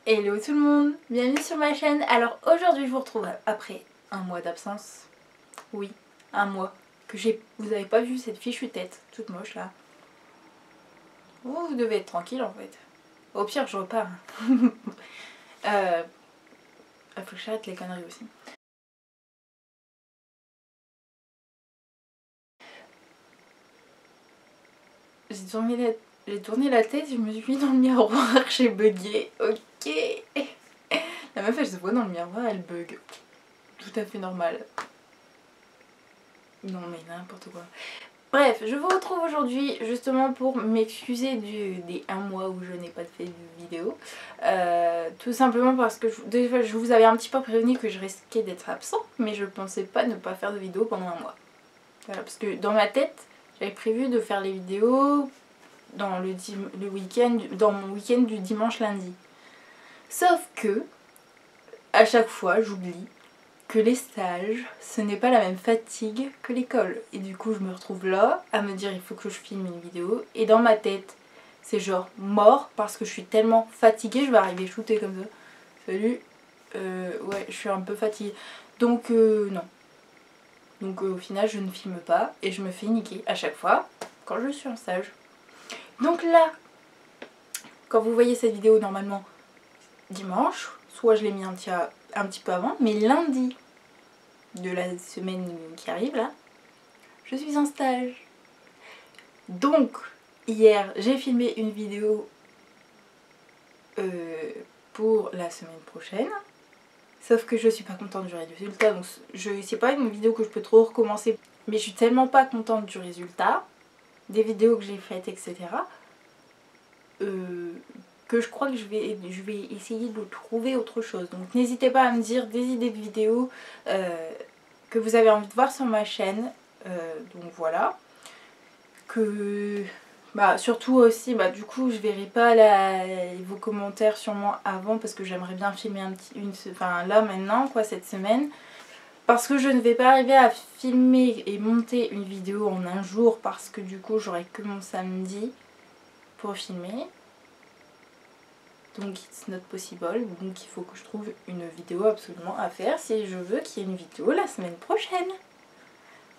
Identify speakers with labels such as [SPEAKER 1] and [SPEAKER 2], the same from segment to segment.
[SPEAKER 1] Hello tout le monde, bienvenue sur ma chaîne. Alors aujourd'hui je vous retrouve après un mois d'absence. Oui, un mois. Vous avez pas vu cette fichue tête toute moche là. Vous devez être tranquille en fait. Au pire je repars. Faut que j'arrête les conneries aussi. J'ai tourné la tête, je me suis mis dans le miroir, j'ai bugué. Ok. La meuf elle se voit dans le miroir, elle bug. Tout à fait normal. Non mais n'importe quoi. Bref, je vous retrouve aujourd'hui justement pour m'excuser des 1 mois où je n'ai pas fait de vidéo. Tout simplement parce que je vous avais un petit peu prévenu que je risquais d'être absent, mais je pensais pas ne pas faire de vidéo pendant 1 mois. Voilà, parce que dans ma tête, j'avais prévu de faire les vidéos dans dans mon week-end du dimanche lundi. Sauf que, à chaque fois, j'oublie que les stages, ce n'est pas la même fatigue que l'école. Et du coup, je me retrouve là à me dire il faut que je filme une vidéo. Et dans ma tête, c'est genre mort parce que je suis tellement fatiguée, je vais arriver shooter comme ça. Salut, ouais, je suis un peu fatiguée. Donc, non. Donc, au final, je ne filme pas et je me fais niquer à chaque fois quand je suis en stage. Donc là, quand vous voyez cette vidéo, normalement, dimanche, soit je l'ai mis un petit peu avant, mais lundi de la semaine qui arrive là, je suis en stage. Donc hier j'ai filmé une vidéo pour la semaine prochaine, sauf que je suis pas contente du résultat, donc c'est pas une vidéo que je peux trop recommencer, mais je suis tellement pas contente du résultat des vidéos que j'ai faites, etc. Que je crois que je vais essayer de trouver autre chose. Donc n'hésitez pas à me dire des idées de vidéos que vous avez envie de voir sur ma chaîne. Donc voilà. Surtout aussi, du coup je verrai pas vos commentaires sûrement avant parce que j'aimerais bien filmer là maintenant quoi, cette semaine. Parce que je ne vais pas arriver à filmer et monter une vidéo en un jour parce que du coup j'aurai que mon samedi pour filmer. Donc it's not possible, donc il faut que je trouve une vidéo absolument à faire si je veux qu'il y ait une vidéo la semaine prochaine.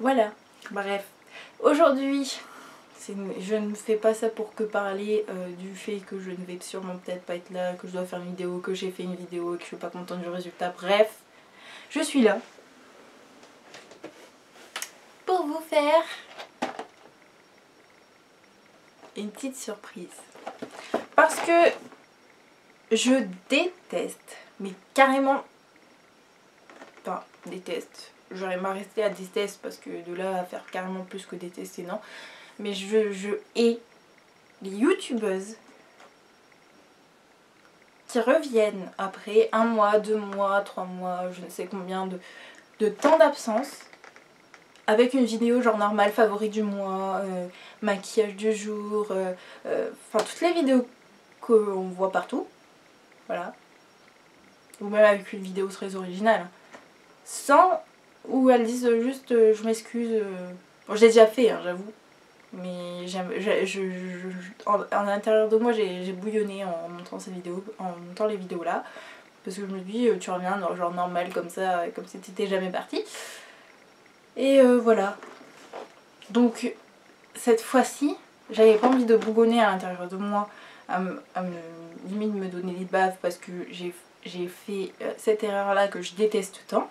[SPEAKER 1] Voilà, bref. Aujourd'hui, je ne fais pas ça pour que parler du fait que je ne vais sûrement peut-être pas être là, que je dois faire une vidéo, que j'ai fait une vidéo et que je suis pas contente du résultat. Bref, je suis là pour vous faire une petite surprise. Parce que je déteste, mais carrément, enfin déteste, j'aurais m'arrêter à déteste parce que de là à faire carrément plus que détester, non. Mais je hais les youtubeuses qui reviennent après 1 mois, 2 mois, 3 mois, je ne sais combien de temps d'absence avec une vidéo genre normale, favori du mois, maquillage du jour, enfin toutes les vidéos qu'on voit partout, voilà, ou même avec une vidéo très originale, sans où elles disent juste je m'excuse, bon je l'ai déjà fait hein, j'avoue, mais en l'intérieur de moi j'ai bouillonné en montant ces vidéos, en montant les vidéos là, parce que je me dis tu reviens genre normal comme ça, comme si t'étais jamais parti. Et voilà. Donc cette fois-ci, j'avais pas envie de bougonner à l'intérieur de moi, limite me donner des baves parce que j'ai fait cette erreur là que je déteste tant.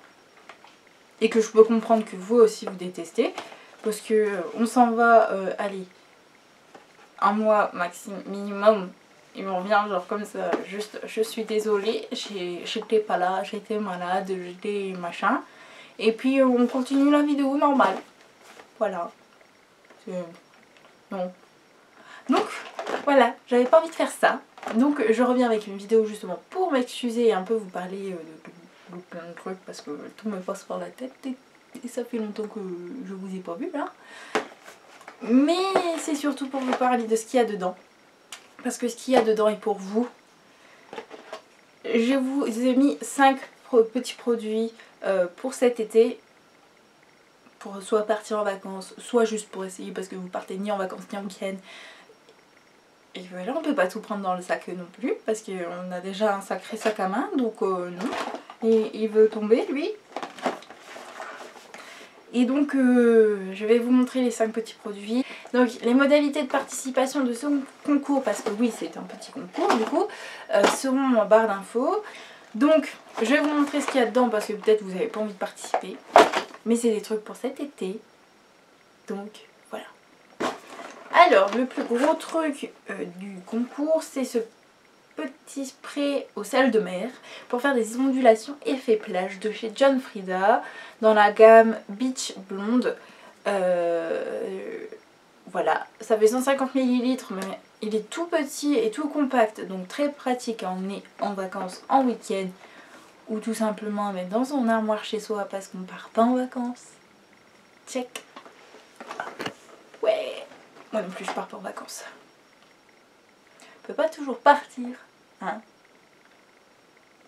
[SPEAKER 1] Et que je peux comprendre que vous aussi vous détestez. Parce que on s'en va, allez, 1 mois minimum. Il me revient genre comme ça, juste je suis désolée, j'étais pas là, j'étais malade, j'étais machin. Et puis on continue la vidéo normale. Voilà. Non. Donc voilà, j'avais pas envie de faire ça. Donc je reviens avec une vidéo justement pour m'excuser et un peu vous parler de plein de trucs parce que tout me passe par la tête et ça fait longtemps que je vous ai pas vu là. Mais c'est surtout pour vous parler de ce qu'il y a dedans. Parce que ce qu'il y a dedans est pour vous. Je vous ai mis 5 petits produits pour cet été. Pour soit partir en vacances, soit juste pour essayer parce que vous partez ni en vacances ni en week-end. Et voilà, on peut pas tout prendre dans le sac non plus, parce qu'on a déjà un sacré sac à main, donc non. Et il veut tomber, lui. Et donc, je vais vous montrer les 5 petits produits. Donc, les modalités de participation de ce concours, parce que oui, c'est un petit concours, du coup, seront en barre d'infos. Donc, je vais vous montrer ce qu'il y a dedans, parce que peut-être vous n'avez pas envie de participer. Mais c'est des trucs pour cet été. Donc, voilà. Alors, le plus gros truc du concours, c'est ce petit spray au sel de mer pour faire des ondulations effet plage de chez John Frieda dans la gamme Beach Blonde. Voilà, ça fait 150 ml, mais il est tout petit et tout compact, donc très pratique à emmener en vacances, en week-end, ou tout simplement à mettre dans son armoire chez soi parce qu'on part pas en vacances. Check. Ouais, moi non plus je pars pas en vacances. On peut pas toujours partir, hein.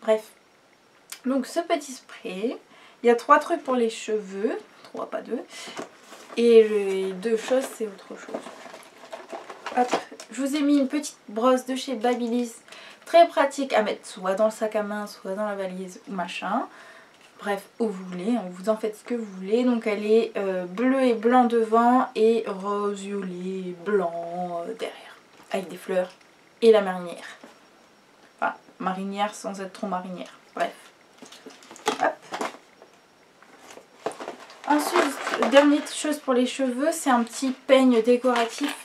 [SPEAKER 1] Bref. Donc ce petit spray, il y a 3 trucs pour les cheveux, 3 pas 2. Et les 2 choses c'est autre chose. Hop, je vous ai mis une petite brosse de chez Babyliss, très pratique à mettre soit dans le sac à main, soit dans la valise ou machin. Bref, où vous voulez, vous en faites ce que vous voulez. Donc elle est bleu et blanc devant et rose, violet, blanc derrière. Avec des fleurs et la marinière. Enfin, marinière sans être trop marinière. Bref. Hop. Ensuite, dernière chose pour les cheveux, c'est un petit peigne décoratif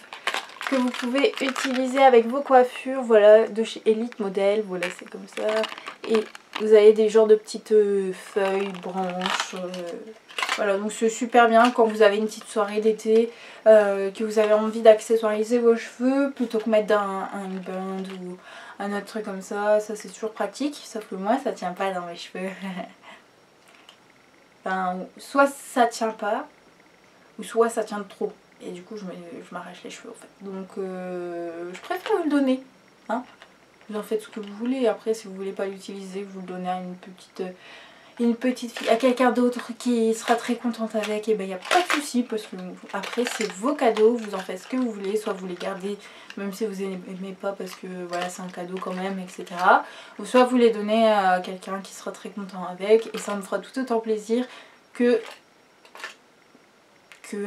[SPEAKER 1] que vous pouvez utiliser avec vos coiffures. Voilà, de chez Elite Model. Voilà, c'est comme ça. Et vous avez des genres de petites feuilles, branches. Voilà, donc c'est super bien quand vous avez une petite soirée d'été, que vous avez envie d'accessoiriser vos cheveux plutôt que mettre un band ou un autre truc comme ça. Ça c'est toujours pratique, sauf que moi ça tient pas dans mes cheveux. Enfin, soit ça tient pas, ou soit ça tient trop. Et du coup je m'arrache les cheveux en fait. Donc je préfère vous le donner. Hein, vous en faites ce que vous voulez. Après si vous voulez pas l'utiliser, vous le donnez à une petite fille, à quelqu'un d'autre qui sera très contente avec, et ben il n'y a pas de souci parce que après c'est vos cadeaux, vous en faites ce que vous voulez, soit vous les gardez même si vous n'aimez pas parce que voilà c'est un cadeau quand même, etc. Ou soit vous les donnez à quelqu'un qui sera très content avec, et ça me fera tout autant plaisir que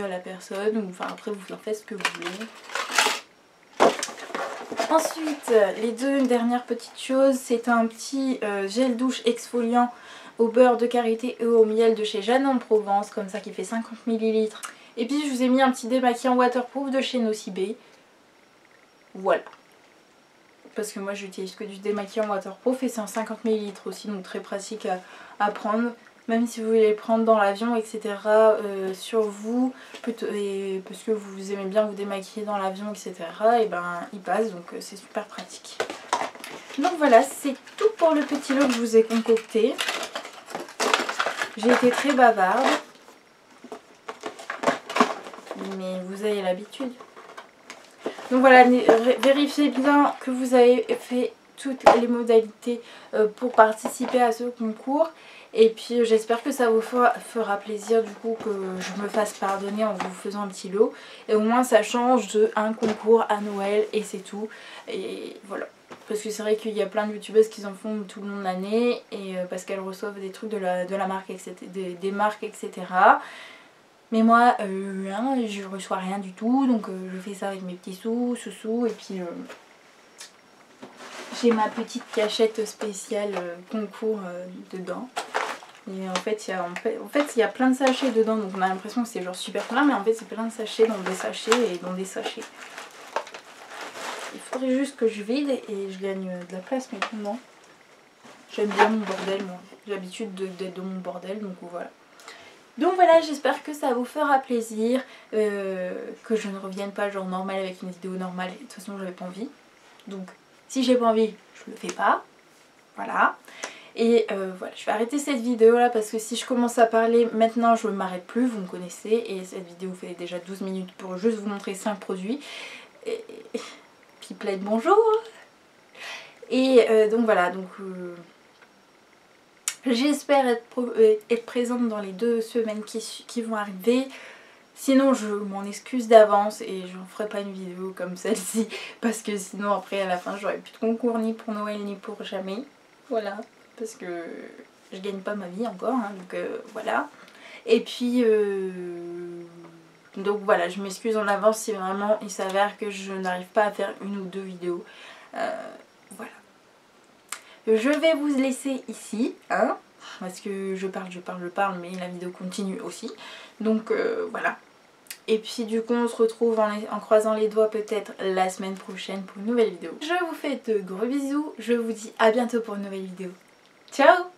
[SPEAKER 1] à la personne, ou enfin après vous en faites ce que vous voulez. Ensuite, les 2 dernières petites choses, c'est un petit gel douche exfoliant au beurre de karité et au miel de chez Jeanne en Provence, comme ça, qui fait 50 ml. Et puis je vous ai mis un petit démaquillant waterproof de chez Nocibé. Voilà. Parce que moi j'utilise que du démaquillant waterproof et c'est en 50 ml aussi, donc très pratique à prendre. Même si vous voulez le prendre dans l'avion, etc. Sur vous, et parce que vous aimez bien vous démaquiller dans l'avion, etc. Et ben il passe, donc c'est super pratique. Donc voilà, c'est tout pour le petit lot que je vous ai concocté. J'ai été très bavarde, mais vous avez l'habitude. Donc voilà, vérifiez bien que vous avez fait toutes les modalités pour participer à ce concours. Et puis j'espère que ça vous fera plaisir du coup que je me fasse pardonner en vous faisant un petit lot. Et au moins ça change de un concours à Noël et c'est tout. Et voilà. Parce que c'est vrai qu'il y a plein de youtubeuses qui en font tout le long de l'année. Et parce qu'elles reçoivent des trucs de la marque, etc., des marques, etc. Mais moi, je reçois rien du tout. Donc je fais ça avec mes petits sous. Et puis j'ai ma petite cachette spéciale concours dedans. Et en fait, il y a plein de sachets dedans, donc on a l'impression que c'est genre super plein, mais en fait c'est plein de sachets dans des sachets et dans des sachets. Il faudrait juste que je vide et je gagne de la place, mais non. J'aime bien mon bordel, moi. J'ai l'habitude d'être dans mon bordel, donc voilà. Donc voilà, j'espère que ça vous fera plaisir, que je ne revienne pas genre normal avec une vidéo normale. De toute façon, j'avais pas envie. Donc si j'ai pas envie, je le fais pas. Voilà. Et voilà, je vais arrêter cette vidéo là parce que si je commence à parler maintenant je ne m'arrête plus, vous me connaissez. Et cette vidéo fait déjà 12 minutes pour juste vous montrer 5 produits. Et puis plein de bonjour. Et donc voilà, donc j'espère être présente dans les 2 semaines qui vont arriver. Sinon je m'en excuse d'avance et j'en ferai pas une vidéo comme celle-ci parce que sinon après à la fin j'aurai plus de concours ni pour Noël ni pour jamais. Voilà, parce que je gagne pas ma vie encore, hein, donc voilà. Et puis donc voilà, je m'excuse en avance si vraiment il s'avère que je n'arrive pas à faire une ou deux vidéos. Voilà. Je vais vous laisser ici, hein, parce que je parle, mais la vidéo continue aussi. Donc voilà. Et puis du coup on se retrouve en croisant les doigts peut-être la semaine prochaine pour une nouvelle vidéo. Je vous fais de gros bisous, je vous dis à bientôt pour une nouvelle vidéo. Ciao!